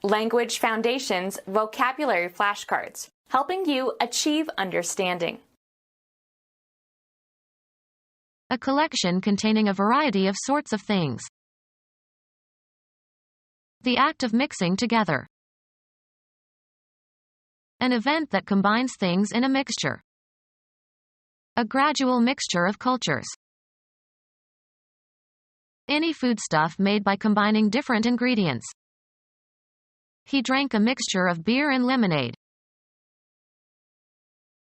Language Foundations Vocabulary Flashcards, helping you achieve understanding. A collection containing a variety of sorts of things. The act of mixing together. An event that combines things in a mixture. A gradual mixture of cultures. Any foodstuff made by combining different ingredients. He drank a mixture of beer and lemonade.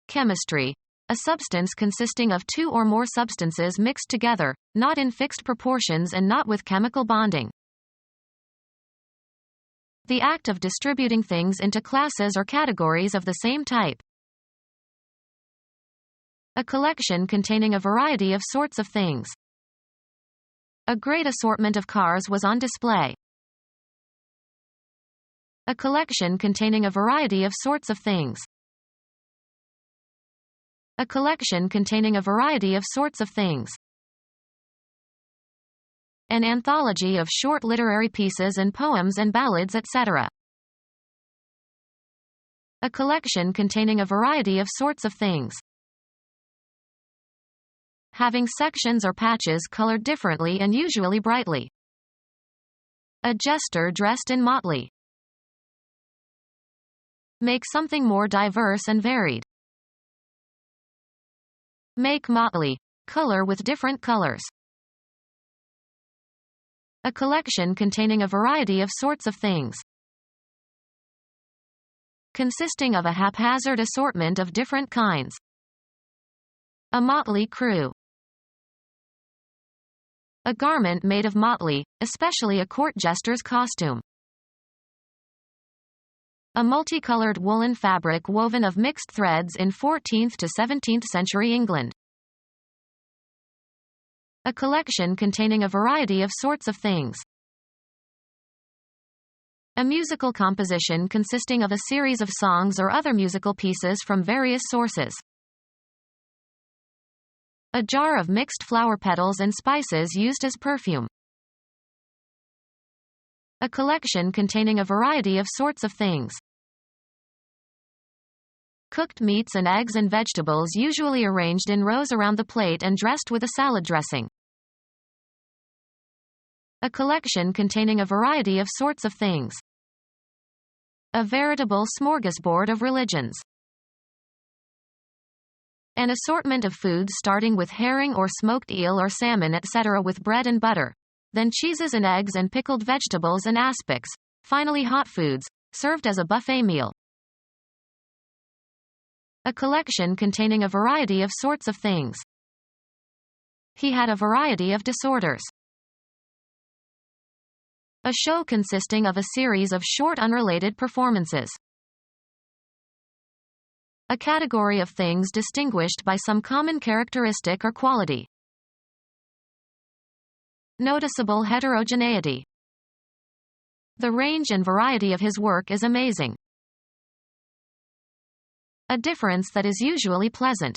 Chemistry. A substance consisting of two or more substances mixed together, not in fixed proportions and not with chemical bonding. The act of distributing things into classes or categories of the same type. A collection containing a variety of sorts of things. A great assortment of cars was on display. A collection containing a variety of sorts of things. A collection containing a variety of sorts of things. An anthology of short literary pieces and poems and ballads, etc. A collection containing a variety of sorts of things. Having sections or patches colored differently and usually brightly. A jester dressed in motley. Make something more diverse and varied. Make motley. Color with different colors. A collection containing a variety of sorts of things. Consisting of a haphazard assortment of different kinds. A motley crew. A garment made of motley, especially a court jester's costume. A multicolored woolen fabric woven of mixed threads in 14th to 17th century England. A collection containing a variety of sorts of things. A musical composition consisting of a series of songs or other musical pieces from various sources. A jar of mixed flower petals and spices used as perfume. A collection containing a variety of sorts of things. Cooked meats and eggs and vegetables usually arranged in rows around the plate and dressed with a salad dressing. A collection containing a variety of sorts of things. A veritable smorgasbord of religions. An assortment of foods starting with herring or smoked eel or salmon, etc., with bread and butter, then cheeses and eggs and pickled vegetables and aspics, finally hot foods, served as a buffet meal. A collection containing a variety of sorts of things. He had a variety of disorders. A show consisting of a series of short unrelated performances. A category of things distinguished by some common characteristic or quality. Noticeable heterogeneity. The range and variety of his work is amazing. A difference that is usually pleasant.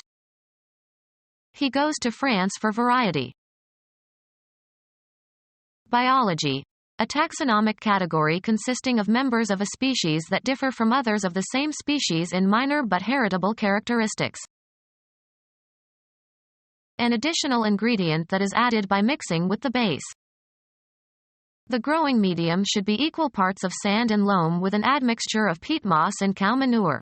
He goes to France for variety. Biology. A taxonomic category consisting of members of a species that differ from others of the same species in minor but heritable characteristics. An additional ingredient that is added by mixing with the base. The growing medium should be equal parts of sand and loam with an admixture of peat moss and cow manure.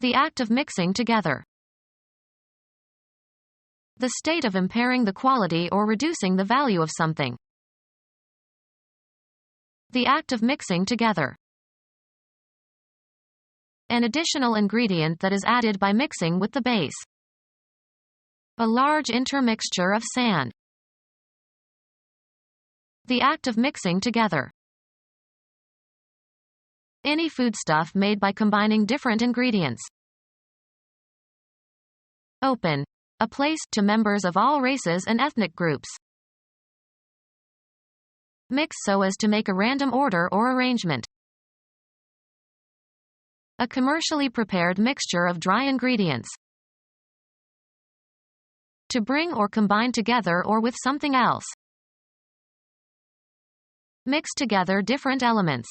The act of mixing together. The state of impairing the quality or reducing the value of something. The act of mixing together. An additional ingredient that is added by mixing with the base. A large intermixture of sand. The act of mixing together. Any foodstuff made by combining different ingredients. Open. A place to members of all races and ethnic groups. Mix so as to make a random order or arrangement. A commercially prepared mixture of dry ingredients. To bring or combine together or with something else. Mix together different elements.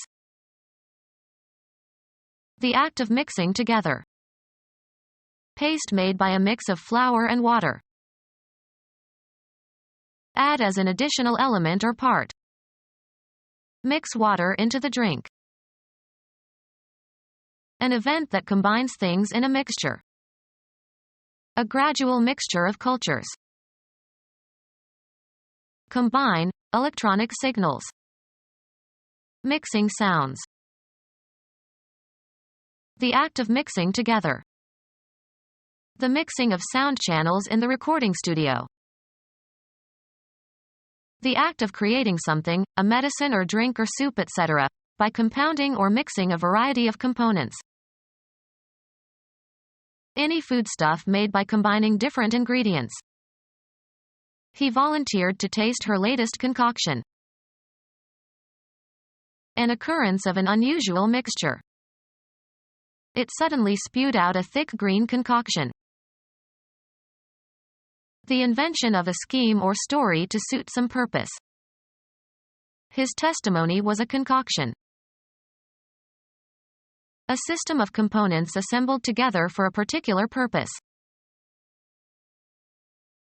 The act of mixing together. Paste made by a mix of flour and water. Add as an additional element or part. Mix water into the drink. An event that combines things in a mixture. A gradual mixture of cultures. Combine, electronic signals. Mixing sounds. The act of mixing together. The mixing of sound channels in the recording studio. The act of creating something, a medicine or drink or soup, etc., by compounding or mixing a variety of components. Any foodstuff made by combining different ingredients. He volunteered to taste her latest concoction. An occurrence of an unusual mixture. It suddenly spewed out a thick green concoction. The invention of a scheme or story to suit some purpose. His testimony was a concoction. A system of components assembled together for a particular purpose.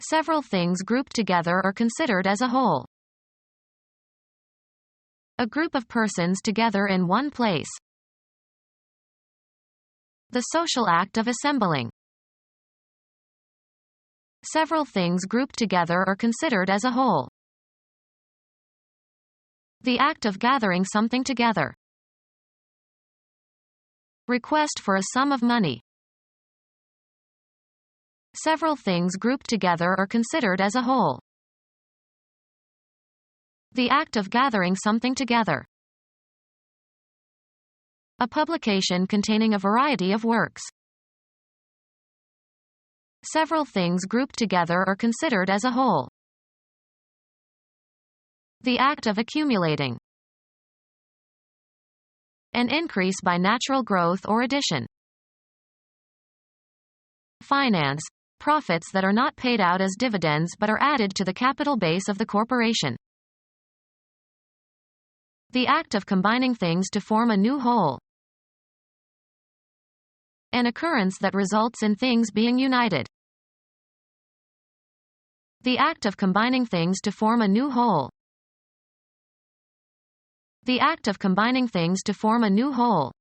Several things grouped together or considered as a whole. A group of persons together in one place. The social act of assembling. Several things grouped together or considered as a whole. The act of gathering something together. Request for a sum of money. Several things grouped together or considered as a whole. The act of gathering something together. A publication containing a variety of works. Several things grouped together or considered as a whole. The act of accumulating. An increase by natural growth or addition. Finance. Profits that are not paid out as dividends but are added to the capital base of the corporation. The act of combining things to form a new whole. An occurrence that results in things being united. The act of combining things to form a new whole. The act of combining things to form a new whole.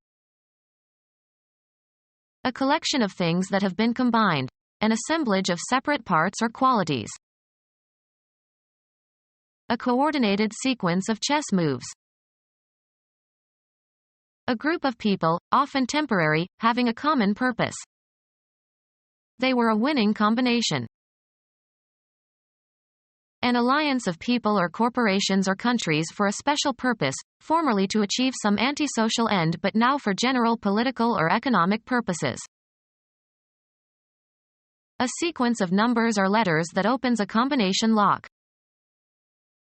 A collection of things that have been combined. An assemblage of separate parts or qualities. A coordinated sequence of chess moves. A group of people, often temporary, having a common purpose. They were a winning combination. An alliance of people or corporations or countries for a special purpose, formerly to achieve some antisocial end but now for general political or economic purposes. A sequence of numbers or letters that opens a combination lock.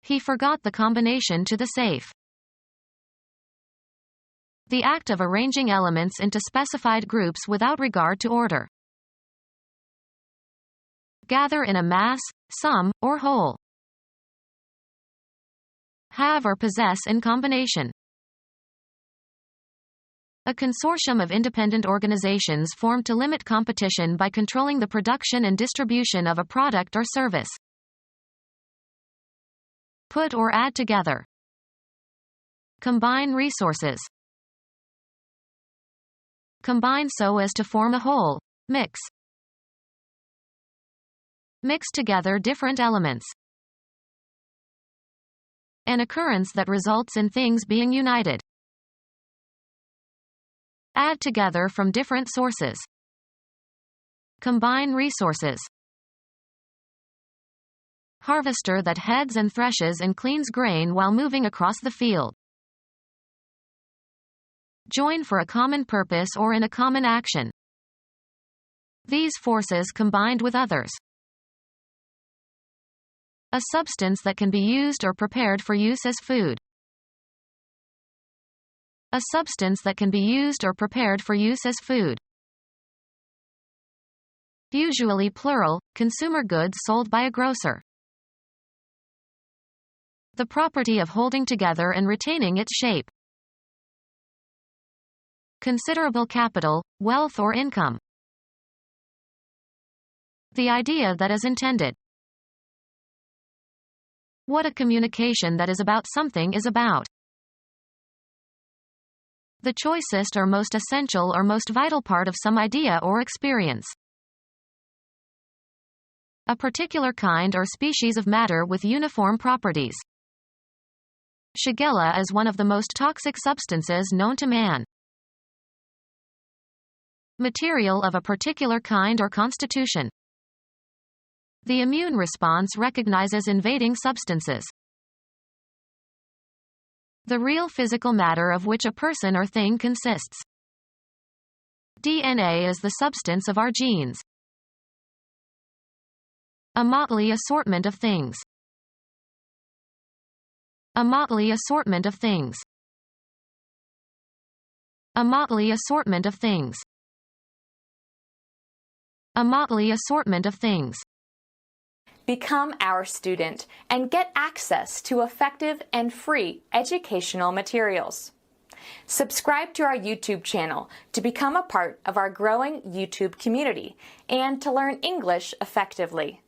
He forgot the combination to the safe. The act of arranging elements into specified groups without regard to order. Gather in a mass, sum, or whole. Have or possess in combination. A consortium of independent organizations formed to limit competition by controlling the production and distribution of a product or service. Put or add together. Combine resources. Combine so as to form a whole. Mix. Mix together different elements. An occurrence that results in things being united. Add together from different sources. Combine resources. Harvester that heads and threshes and cleans grain while moving across the field. Join for a common purpose or in a common action. These forces combined with others. A substance that can be used or prepared for use as food. A substance that can be used or prepared for use as food. Usually plural, consumer goods sold by a grocer. The property of holding together and retaining its shape. Considerable capital, wealth or income. The idea that is intended. What a communication that is about something is about. The choicest or most essential or most vital part of some idea or experience. A particular kind or species of matter with uniform properties. Shigella is one of the most toxic substances known to man. Material of a particular kind or constitution. The immune response recognizes invading substances. The real physical matter of which a person or thing consists. DNA is the substance of our genes. A motley assortment of things. A motley assortment of things. A motley assortment of things. A motley assortment of things. Become our student and get access to effective and free educational materials. Subscribe to our YouTube channel to become a part of our growing YouTube community and to learn English effectively.